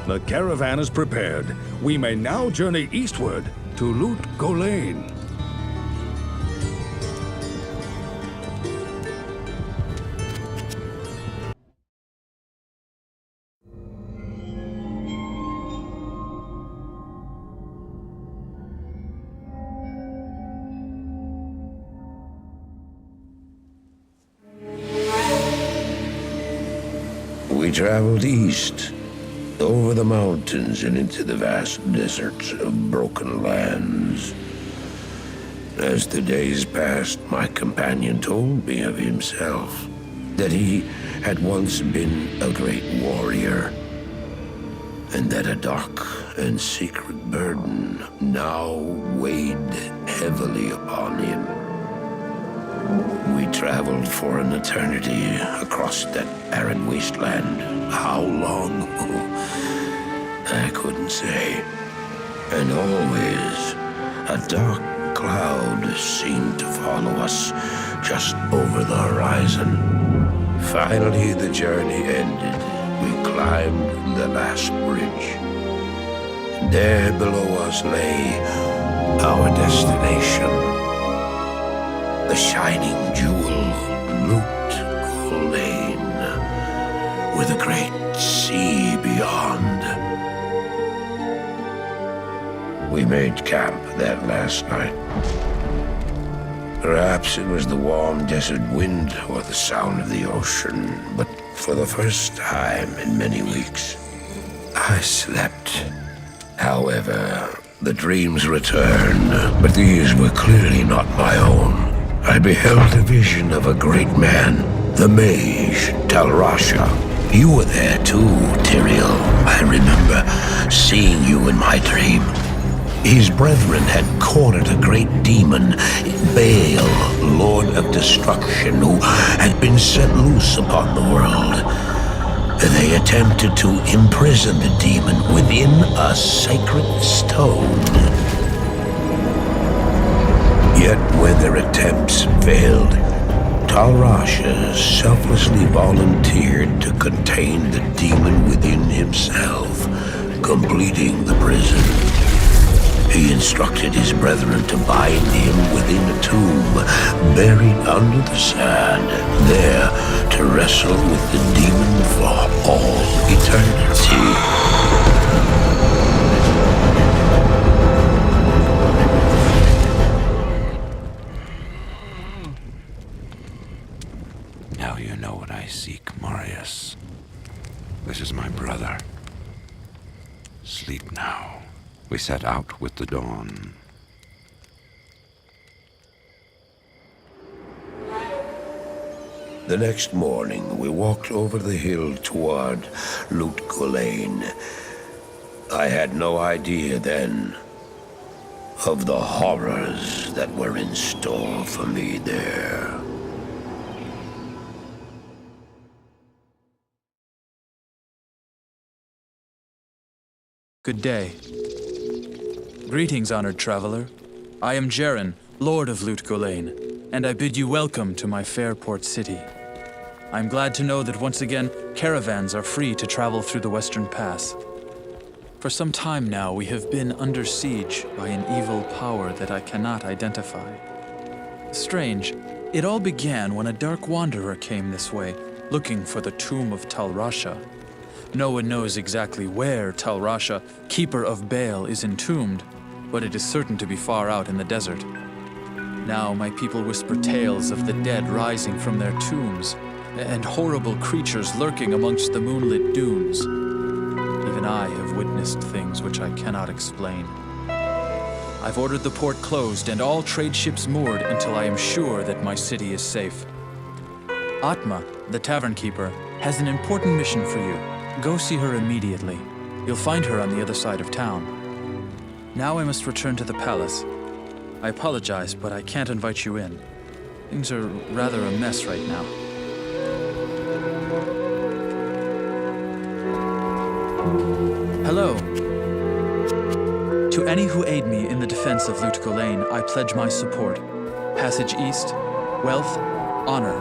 The caravan is prepared. We may now journey eastward to Lut Gholein. We traveled east, over the mountains and into the vast deserts of broken lands. As the days passed, my companion told me of himself, that he had once been a great warrior, and that a dark and secret burden now weighed heavily upon him. We traveled for an eternity across that arid wasteland. How long? I couldn't say. And always, a dark cloud seemed to follow us just over the horizon. Finally, the journey ended. We climbed the last bridge. There below us lay our destination. The shining jewel, Lut Gholein, with a great sea beyond. We made camp that last night. Perhaps it was the warm desert wind or the sound of the ocean, but for the first time in many weeks, I slept. However, the dreams returned, but these were clearly not my own. I beheld a vision of a great man, the mage, Talrasha. You were there too, Tyrael. I remember seeing you in my dream. His brethren had cornered a great demon, Baal, Lord of Destruction, who had been set loose upon the world. They attempted to imprison the demon within a sacred stone. Yet when their attempts failed, Talrasha selflessly volunteered to contain the demon within himself, completing the prison. He instructed his brethren to bind him within a tomb, buried under the sand, there to wrestle with the demon for all eternity. Now you know what I seek, Marius. This is my brother. Sleep now. We set out with the dawn. The next morning, we walked over the hill toward Lut Gholein. I had no idea then of the horrors that were in store for me there. Good day. Greetings, honored traveler. I am Jaren, Lord of Lut Gholein, and I bid you welcome to my fair port city. I'm glad to know that once again, caravans are free to travel through the Western Pass. For some time now, we have been under siege by an evil power that I cannot identify. Strange, it all began when a dark wanderer came this way, looking for the tomb of Talrasha. No one knows exactly where Talrasha, keeper of Baal, is entombed, but it is certain to be far out in the desert. Now my people whisper tales of the dead rising from their tombs, and horrible creatures lurking amongst the moonlit dunes. Even I have witnessed things which I cannot explain. I've ordered the port closed and all trade ships moored until I am sure that my city is safe. Atma, the tavern keeper, has an important mission for you. Go see her immediately. You'll find her on the other side of town. Now I must return to the palace. I apologize, but I can't invite you in. Things are rather a mess right now. Hello. To any who aid me in the defense of Lut Gholein, I pledge my support. Passage east, wealth, honor,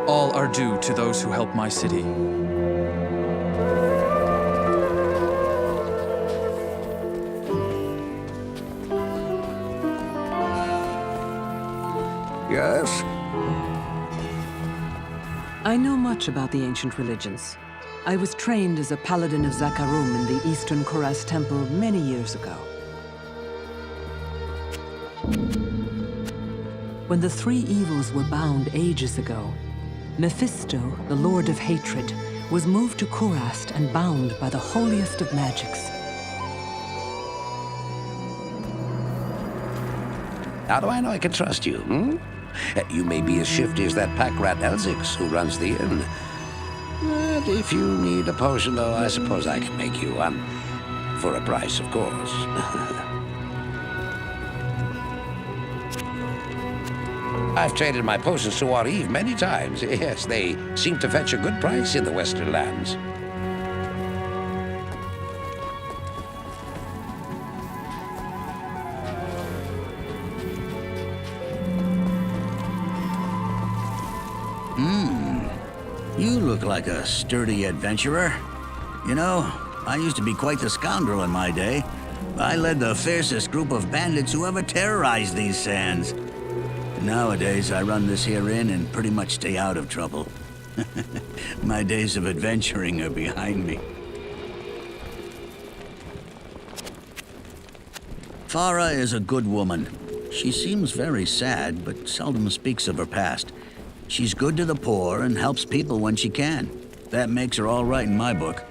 all are due to those who help my city. Yes? I know much about the ancient religions. I was trained as a paladin of Zakarum in the Eastern Koraz Temple many years ago. When the three evils were bound ages ago, Mephisto, the Lord of Hatred, was moved to Korast and bound by the holiest of magics. How do I know I can trust you, hmm? You may be as shifty as that pack rat Elzix who runs the inn. But if you need a potion, though, I suppose I can make you one. For a price, of course. I've traded my potions to Warif many times. Yes, they seem to fetch a good price in the Western lands. You look like a sturdy adventurer. You know, I used to be quite the scoundrel in my day. I led the fiercest group of bandits who ever terrorized these sands. Nowadays, I run this here inn and pretty much stay out of trouble. My days of adventuring are behind me. Farah is a good woman. She seems very sad, but seldom speaks of her past. She's good to the poor and helps people when she can. That makes her all right in my book.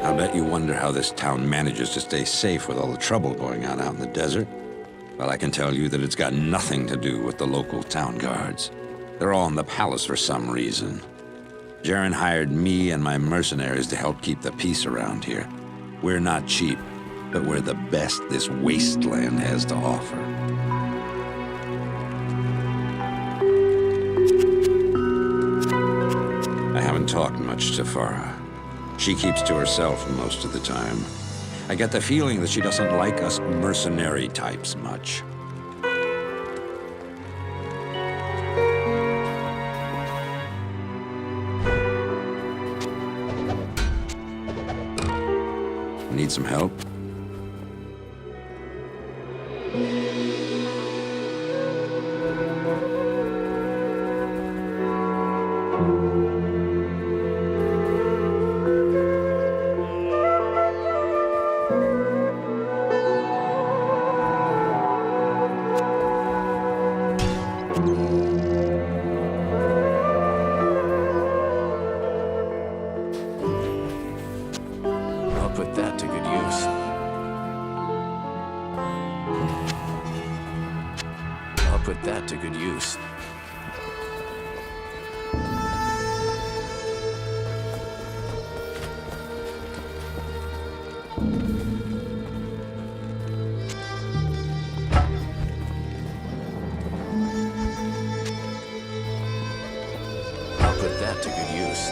I'll bet you wonder how this town manages to stay safe with all the trouble going on out in the desert. Well, I can tell you that it's got nothing to do with the local town guards. They're all in the palace for some reason. Jaren hired me and my mercenaries to help keep the peace around here. We're not cheap, but we're the best this wasteland has to offer. I haven't talked much to Farah. She keeps to herself most of the time. I get the feeling that she doesn't like us mercenary types much. Need some help? I'll put that to good use. I'll put that to good use. I'll put that to good use.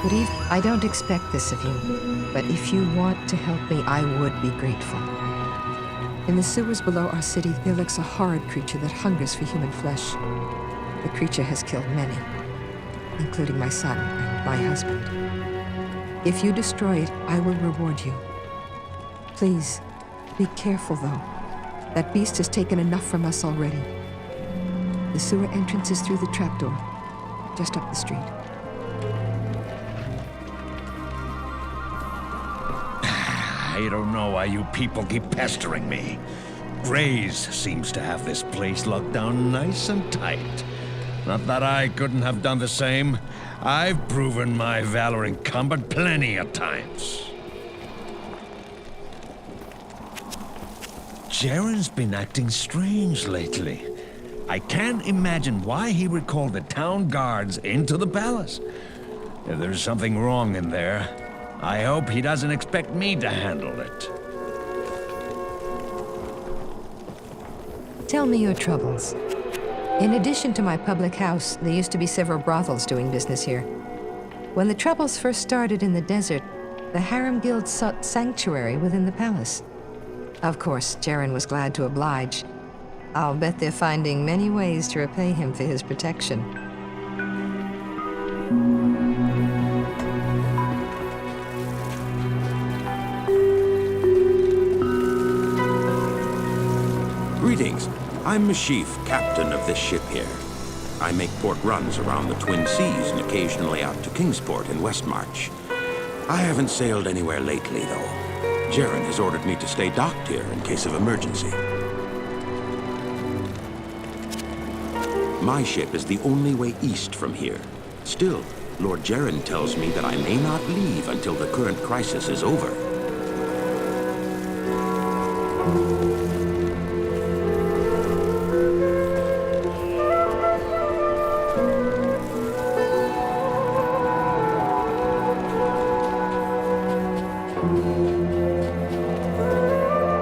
Good evening. I don't expect this of you, but if you want to help me, I would be grateful. In the sewers below our city, there lurks a horrid creature that hungers for human flesh. The creature has killed many, including my son and my husband. If you destroy it, I will reward you. Please, be careful, though. That beast has taken enough from us already. The sewer entrance is through the trapdoor, just up the street. I don't know why you people keep pestering me. Grays seems to have this place locked down nice and tight. Not that I couldn't have done the same. I've proven my valor in combat plenty of times. Jaren's been acting strange lately. I can't imagine why he would call the town guards into the palace. If there's something wrong in there, I hope he doesn't expect me to handle it. Tell me your troubles. In addition to my public house, there used to be several brothels doing business here. When the troubles first started in the desert, the Harem Guild sought sanctuary within the palace. Of course, Jaren was glad to oblige. I'll bet they're finding many ways to repay him for his protection. Greetings. I'm Mashif, captain of this ship here. I make port runs around the Twin Seas and occasionally out to Kingsport in Westmarch. I haven't sailed anywhere lately, though. Jaren has ordered me to stay docked here in case of emergency. My ship is the only way east from here. Still, Lord Jaren tells me that I may not leave until the current crisis is over.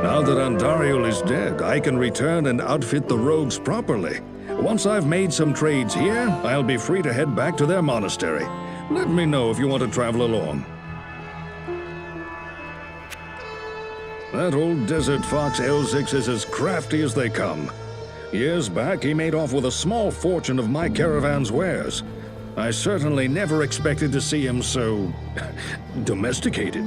Now that Andariel is dead, I can return and outfit the rogues properly. Once I've made some trades here, I'll be free to head back to their monastery. Let me know if you want to travel along. That old desert fox L6 is as crafty as they come. Years back, he made off with a small fortune of my caravan's wares. I certainly never expected to see him so domesticated.